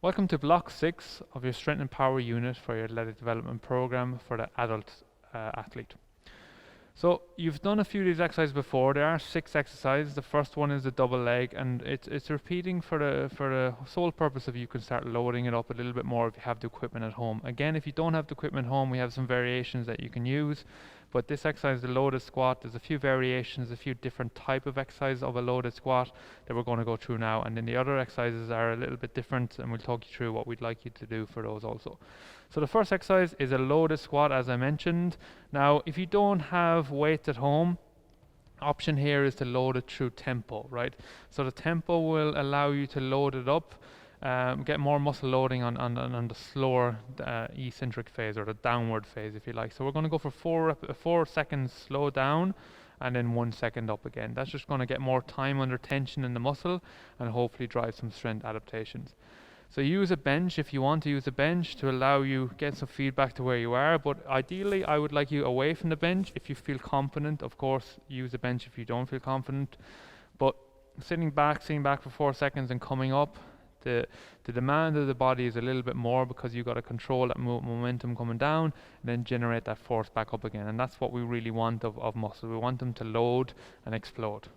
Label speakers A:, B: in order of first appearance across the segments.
A: Welcome to Block 6 of your Strength and Power unit for your athletic development program for the adult athlete. So you've done a few of these exercises before. There are 6 exercises. The first one is the double leg, and it's repeating for the sole purpose of you can start loading it up a little bit more if you have the equipment at home. Again, if you don't have the equipment at home, we have some variations that you can use. But this exercise, the loaded squat, there's a few variations, a few different type of exercises of a loaded squat that we're going to go through now. And then the other exercises are a little bit different, and we'll talk you through what we'd like you to do for those also. So the first exercise is a loaded squat, as I mentioned. Now, if you don't have weights at home, option here is to load it through tempo, right? So the tempo will allow you to load it up, get more muscle loading on the slower eccentric phase, or the downward phase if you like. So we're going to go for 4 seconds slow down and then 1 second up again. That's just going to get more time under tension in the muscle and hopefully drive some strength adaptations. So use a bench if you want to use a bench to allow you get some feedback to where you are, but ideally I would like you away from the bench if you feel confident. Of course, use a bench if you don't feel confident, but sitting back for 4 seconds and coming up, the demand of the body is a little bit more because you've got to control that momentum coming down and then generate that force back up again, and that's what we really want of muscle. We want them to load and explode.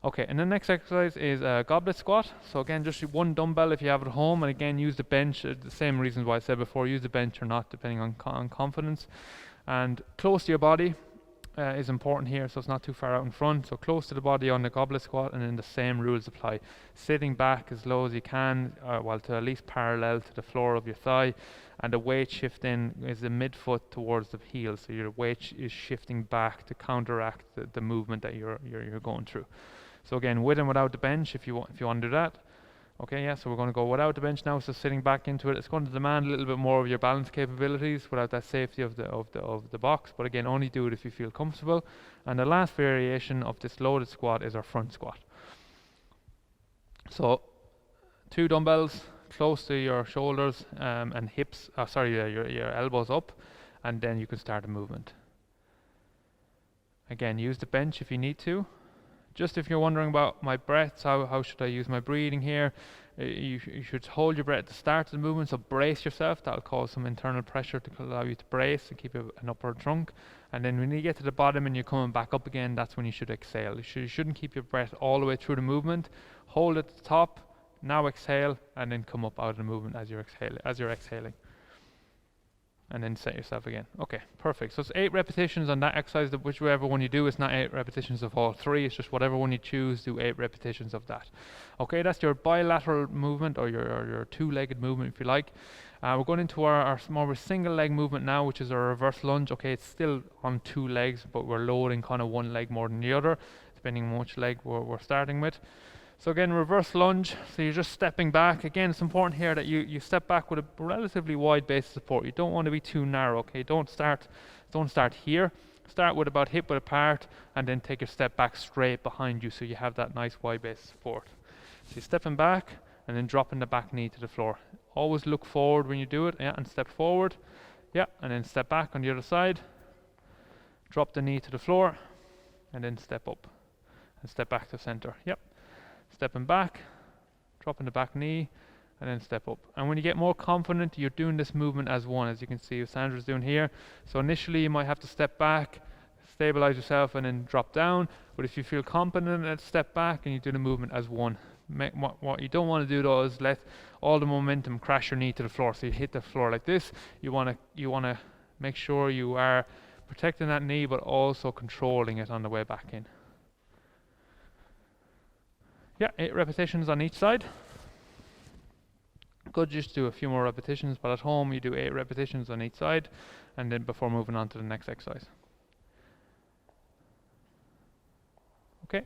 A: Okay, and the next exercise is a goblet squat. So again, just one dumbbell if you have it at home, and again use the bench, the same reasons why I said before, use the bench or not depending on confidence. And close to your body is important here, so it's not too far out in front. So close to the body on the goblet squat, and then the same rules apply. Sitting back as low as you can, well, to at least parallel to the floor of your thigh, and the weight shifting is the midfoot towards the heel, so your weight is shifting back to counteract the movement that you're going through. So again, with and without the bench, if you want to do that. Okay, yeah, so we're going to go without the bench now. So sitting back into it, it's going to demand a little bit more of your balance capabilities without that safety of the box. But again, only do it if you feel comfortable. And the last variation of this loaded squat is our front squat. So 2 dumbbells close to your shoulders and hips. Your elbows up, and then you can start the movement. Again, use the bench if you need to. Just if you're wondering about my breaths, how should I use my breathing here? You should hold your breath at the start of the movement, so brace yourself. That'll cause some internal pressure to allow you to brace and keep an upward trunk. And then when you get to the bottom and you're coming back up again, that's when you should exhale. You shouldn't keep your breath all the way through the movement. Hold at the top, now exhale, and then come up out of the movement as you're exhaling. And then set yourself again. Okay, perfect. So it's 8 repetitions on that exercise. Whichever one you do, it's not 8 repetitions of all 3. It's just whatever one you choose, do 8 repetitions of that. Okay, that's your bilateral movement, or your 2-legged movement if you like. We're going into our more of a single leg movement now, which is a reverse lunge. Okay, it's still on 2 legs, but we're loading kind of one leg more than the other, depending on which leg we're starting with. So again, reverse lunge, so you're just stepping back. Again, it's important here that you step back with a relatively wide base of support. You don't want to be too narrow, okay? Don't start here. Start with about hip width apart, and then take your step back straight behind you, so you have that nice wide base of support. So you're stepping back, and then dropping the back knee to the floor. Always look forward when you do it, yeah, and step forward. Yeah, and then step back on the other side. Drop the knee to the floor, and then step up. And step back to center, yep. Stepping back, dropping the back knee, and then step up. And when you get more confident, you're doing this movement as one, as you can see Sandra's doing here. So initially you might have to step back, stabilize yourself, and then drop down. But if you feel confident, let's step back and you do the movement as one. What you don't want to do though is let all the momentum crash your knee to the floor. So you hit the floor like this. You want to make sure you are protecting that knee, but also controlling it on the way back in. Yeah, 8 repetitions on each side. Good, just do a few more repetitions, but at home you do 8 repetitions on each side, and then before moving on to the next exercise. Okay,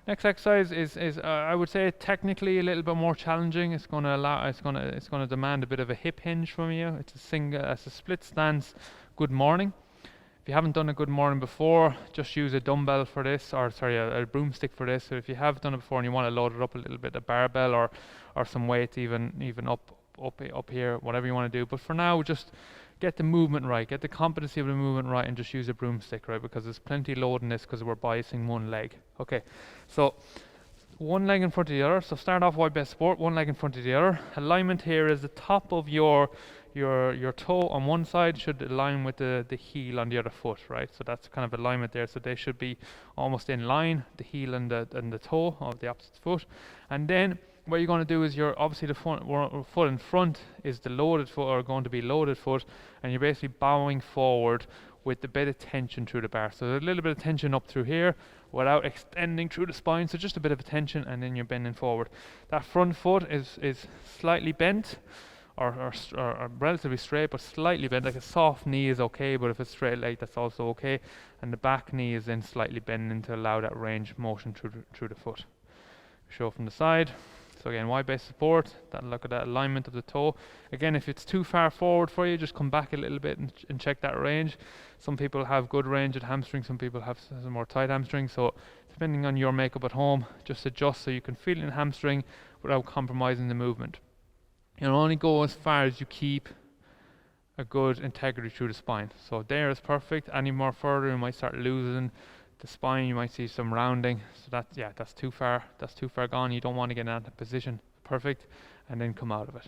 A: next exercise is I would say technically a little bit more challenging. It's going to demand a bit of a hip hinge from you. It's a split stance good morning. If you haven't done a good morning before, just use a dumbbell for this, or a broomstick for this. So if you have done it before and you want to load it up a little bit, a barbell or some weight even up here, whatever you want to do. But for now, just get the movement right, get the competency of the movement right, and just use a broomstick, right? Because there's plenty load in this because we're biasing one leg. Okay, so one leg in front of the other. So start off wide base support, one leg in front of the other. Alignment here is the top of your toe on one side should align with the heel on the other foot, right? So that's kind of alignment there. So they should be almost in line, the heel and the toe of the opposite foot. And then what you're going to do is obviously the foot in front is the loaded foot, or going to be loaded foot, and you're basically bowing forward with a bit of tension through the bar. So there's a little bit of tension up through here without extending through the spine, so just a bit of a tension, and then you're bending forward. That front foot is slightly bent, or relatively straight, but slightly bent. Like a soft knee is okay, but if it's straight leg, that's also okay. And the back knee is then slightly bending to allow that range of motion through the foot. Show from the side. So again, wide base support, look at that alignment of the toe. Again, if it's too far forward for you, just come back a little bit and check that range. Some people have good range at hamstring, some people have some more tight hamstring. So depending on your makeup at home, just adjust so you can feel it in hamstring without compromising the movement. You'll only go as far as you keep a good integrity through the spine. So there is perfect. Any more further, you might start losing the spine, you might see some rounding. So that's too far. That's too far gone. You don't want to get in that position. Perfect. And then come out of it.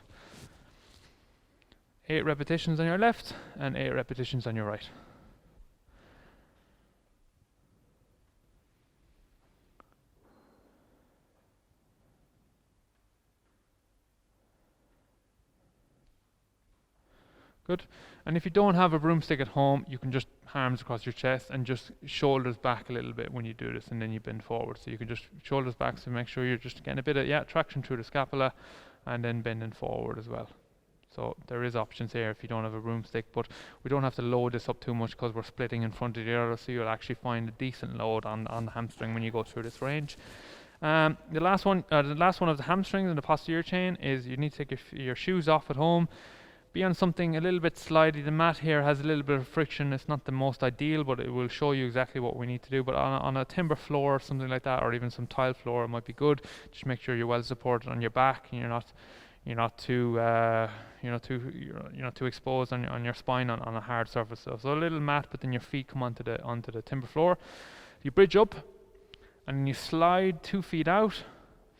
A: 8 repetitions on your left and 8 repetitions on your right. Good. And if you don't have a broomstick at home, you can just arms across your chest and just shoulders back a little bit when you do this, and then you bend forward. So you can just shoulders back, so make sure you're just getting a bit of traction through the scapula, and then bending forward as well. So there is options here if you don't have a broomstick, but we don't have to load this up too much because we're splitting in front of the other, so you'll actually find a decent load on the hamstring when you go through this range. The last one of the hamstrings and the posterior chain is you need to take your shoes off at home. Be on something a little bit slidey. The mat here has a little bit of friction. It's not the most ideal, but it will show you exactly what we need to do. But on a timber floor or something like that, or even some tile floor, it might be good. Just make sure you're well supported on your back, and you're not too exposed on your spine on a hard surface. So a little mat, but then your feet come onto the timber floor. You bridge up, and then you slide 2 feet out.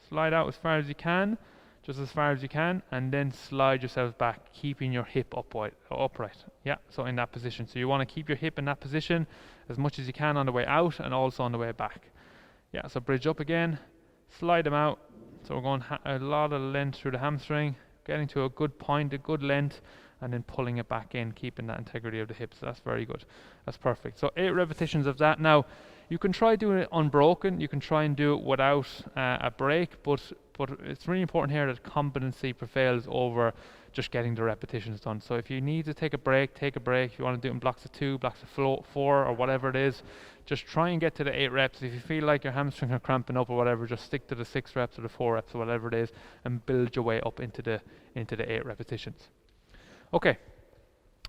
A: Slide out as far as you can. Just as far as you can, and then slide yourself back, keeping your hip upright. Yeah, so in that position. So you want to keep your hip in that position as much as you can on the way out and also on the way back. Yeah, so bridge up again, slide them out. So we're going a lot of length through the hamstring, getting to a good point, a good length, and then pulling it back in, keeping that integrity of the hips. So that's very good. That's perfect. So 8 repetitions of that. Now, you can try doing it unbroken. You can try and do it without a break, but it's really important here that competency prevails over just getting the repetitions done. So if you need to take a break, take a break. If you want to do it in blocks of 2, blocks of 4, or whatever it is, just try and get to the 8 reps. If you feel like your hamstrings are cramping up or whatever, just stick to the 6 reps or the 4 reps or whatever it is, and build your way up into the 8 repetitions. Okay.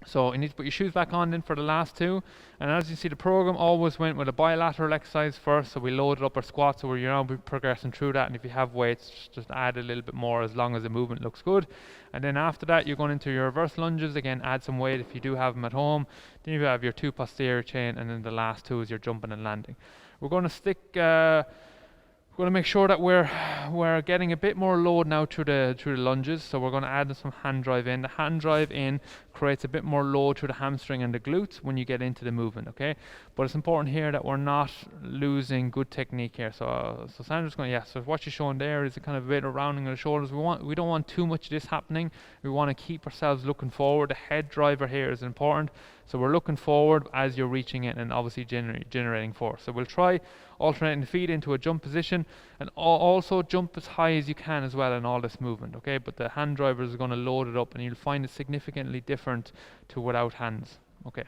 A: So you need to put your shoes back on then for the last 2, and as you see, the program always went with a bilateral exercise first. So we loaded up our squats, so you're now progressing through that, and if you have weights, just add a little bit more as long as the movement looks good. And then after that, you're going into your reverse lunges again. Add some weight if you do have them at home. Then you have your 2 posterior chain, and then the last 2 is your jumping and landing. We're going to stick we're going to make sure that we're getting a bit more load now through the lunges. So we're going to add some hand drive in. The hand drive in creates a bit more load through the hamstring and the glutes when you get into the movement, okay? But it's important here that we're not losing good technique here. So Sandra's going, so what you're showing there is a kind of a bit of rounding of the shoulders. We don't want too much of this happening. We want to keep ourselves looking forward. The head driver here is important. So we're looking forward as you're reaching it and obviously generating force. So we'll try alternating the feet into a jump position, and also jump as high as you can as well in all this movement, okay? But the hand drivers are going to load it up, and you'll find it significantly different to without hands, okay?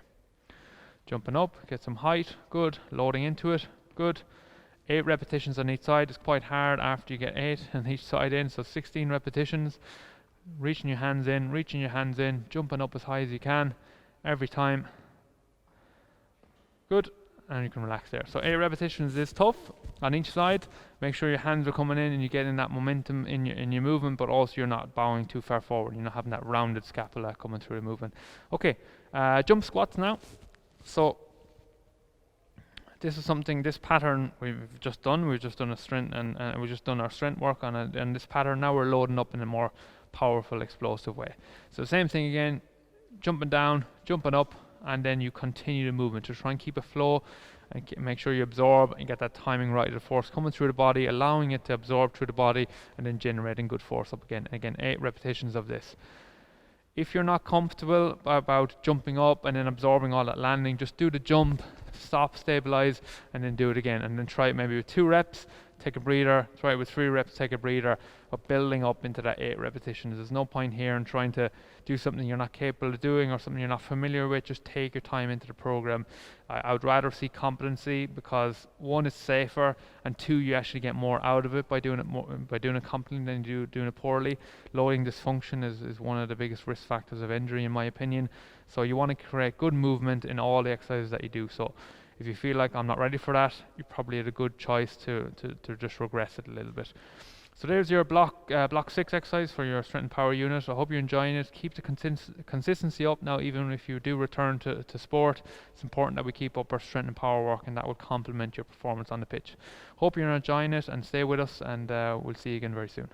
A: Jumping up, get some height, good. Loading into it, good. 8 repetitions on each side. It's quite hard after you get 8 on each side in, so 16 repetitions. Reaching your hands in, jumping up as high as you can every time. Good. And you can relax there. So 8 repetitions is tough on each side. Make sure your hands are coming in and you're getting that momentum in your movement, but also you're not bowing too far forward. You're not having that rounded scapula coming through the movement. Okay, jump squats now. So This is something, this pattern we've just done a strength, and we've just done our strength work on it, and this pattern now we're loading up in a more powerful, explosive way. So same thing again, jumping down, jumping up, and then you continue the movement to try and keep a flow and make sure you absorb and get that timing right of the force coming through the body, allowing it to absorb through the body, and then generating good force up again. Again, 8 repetitions of this. If you're not comfortable about jumping up and then absorbing all that landing, just do the jump, stop, stabilize, and then do it again. And then try it maybe with 2 reps, take a breather, try it with 3 reps, take a breather, but building up into that 8 repetitions. There's no point here in trying to do something you're not capable of doing or something you're not familiar with. Just take your time into the program. I would rather see competency, because 1, it's safer, and 2, you actually get more out of it by doing it competently than you do doing it poorly. Loading dysfunction is one of the biggest risk factors of injury, in my opinion. So you want to create good movement in all the exercises that you do. So if you feel like I'm not ready for that, you probably had a good choice to just regress it a little bit. So there's your block 6 exercise for your strength and power unit. I hope you're enjoying it. Keep the consistency up now. Even if you do return to sport, it's important that we keep up our strength and power work, and that will complement your performance on the pitch. Hope you're enjoying it, and stay with us, and we'll see you again very soon.